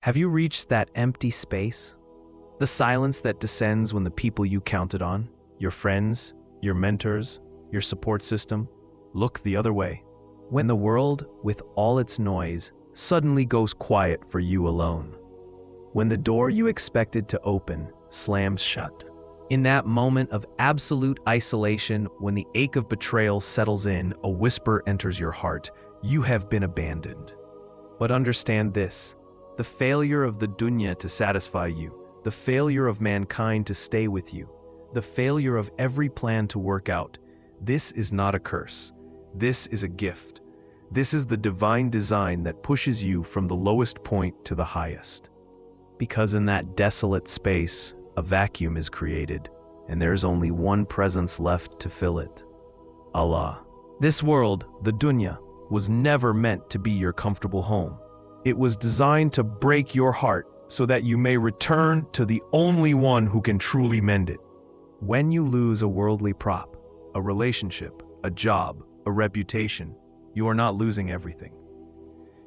Have you reached that empty space? The silence that descends when the people you counted on, your friends, your mentors, your support system, look the other way. When the world, with all its noise, suddenly goes quiet for you alone. When the door you expected to open slams shut. In that moment of absolute isolation, when the ache of betrayal settles in, a whisper enters your heart. You have been abandoned. But understand this. The failure of the dunya to satisfy you, the failure of mankind to stay with you, the failure of every plan to work out, this is not a curse. This is a gift. This is the divine design that pushes you from the lowest point to the highest. Because in that desolate space, a vacuum is created, and there's only one presence left to fill it: Allah. This world, the dunya, was never meant to be your comfortable home. It was designed to break your heart so that you may return to the only one who can truly mend it. When you lose a worldly prop, a relationship, a job, a reputation, you are not losing everything.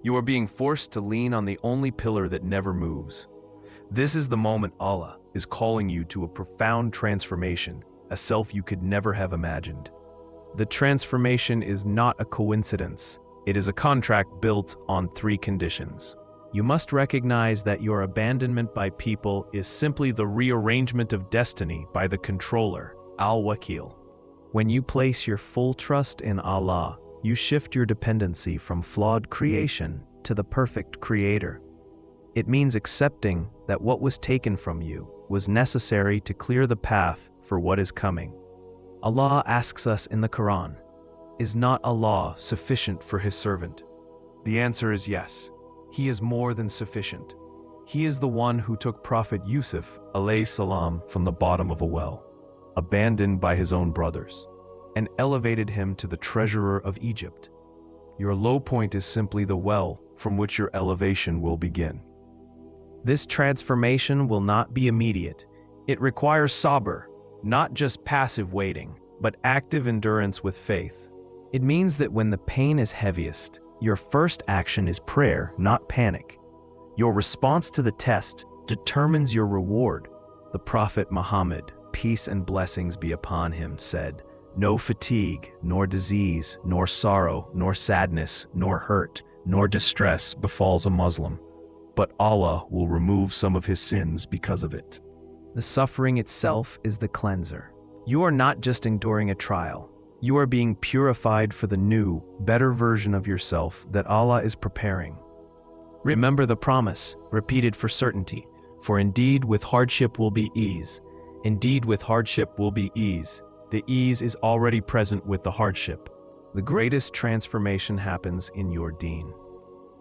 You are being forced to lean on the only pillar that never moves. This is the moment Allah is calling you to a profound transformation, a self you could never have imagined. The transformation is not a coincidence. It is a contract built on 3 conditions. You must recognize that your abandonment by people is simply the rearrangement of destiny by the controller, Al-Wakil. When you place your full trust in Allah, you shift your dependency from flawed creation to the perfect creator. It means accepting that what was taken from you was necessary to clear the path for what is coming. Allah asks us in the Quran, "Is not Allah sufficient for His servant?" The answer is yes. He is more than sufficient. He is the one who took Prophet Yusuf alayhi salam from the bottom of a well, abandoned by his own brothers, and elevated him to the treasurer of Egypt. Your low point is simply the well from which your elevation will begin. This transformation will not be immediate. It requires sabr, not just passive waiting, but active endurance with faith. It means that when the pain is heaviest, your first action is prayer, not panic. Your response to the test determines your reward. The Prophet Muhammad, peace and blessings be upon him, said, "No fatigue, nor disease, nor sorrow, nor sadness, nor hurt, nor distress befalls a Muslim, but Allah will remove some of his sins because of it." The suffering itself is the cleanser. You are not just enduring a trial. You are being purified for the new, better version of yourself that Allah is preparing. Remember the promise, repeated for certainty, "For indeed with hardship will be ease. Indeed with hardship will be ease." The ease is already present with the hardship. The greatest transformation happens in your deen.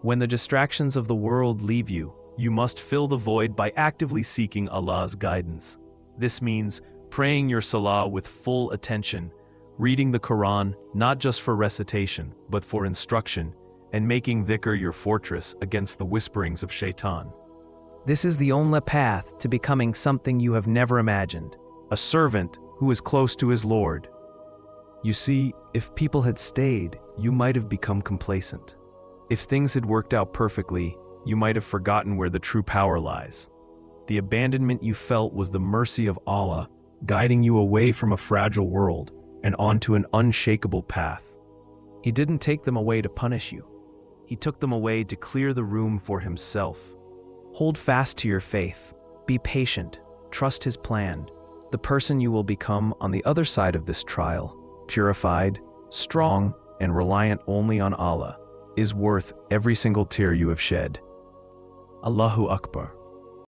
When the distractions of the world leave you, you must fill the void by actively seeking Allah's guidance. This means praying your salah with full attention, reading the Quran not just for recitation, but for instruction, and making dhikr your fortress against the whisperings of shaitan. This is the only path to becoming something you have never imagined, a servant who is close to his Lord. You see, if people had stayed, you might have become complacent. If things had worked out perfectly, you might have forgotten where the true power lies. The abandonment you felt was the mercy of Allah, guiding you away from a fragile world and onto an unshakable path. He didn't take them away to punish you. He took them away to clear the room for himself. Hold fast to your faith. Be patient. Trust his plan. The person you will become on the other side of this trial, purified, strong, and reliant only on Allah, is worth every single tear you have shed. Allahu Akbar.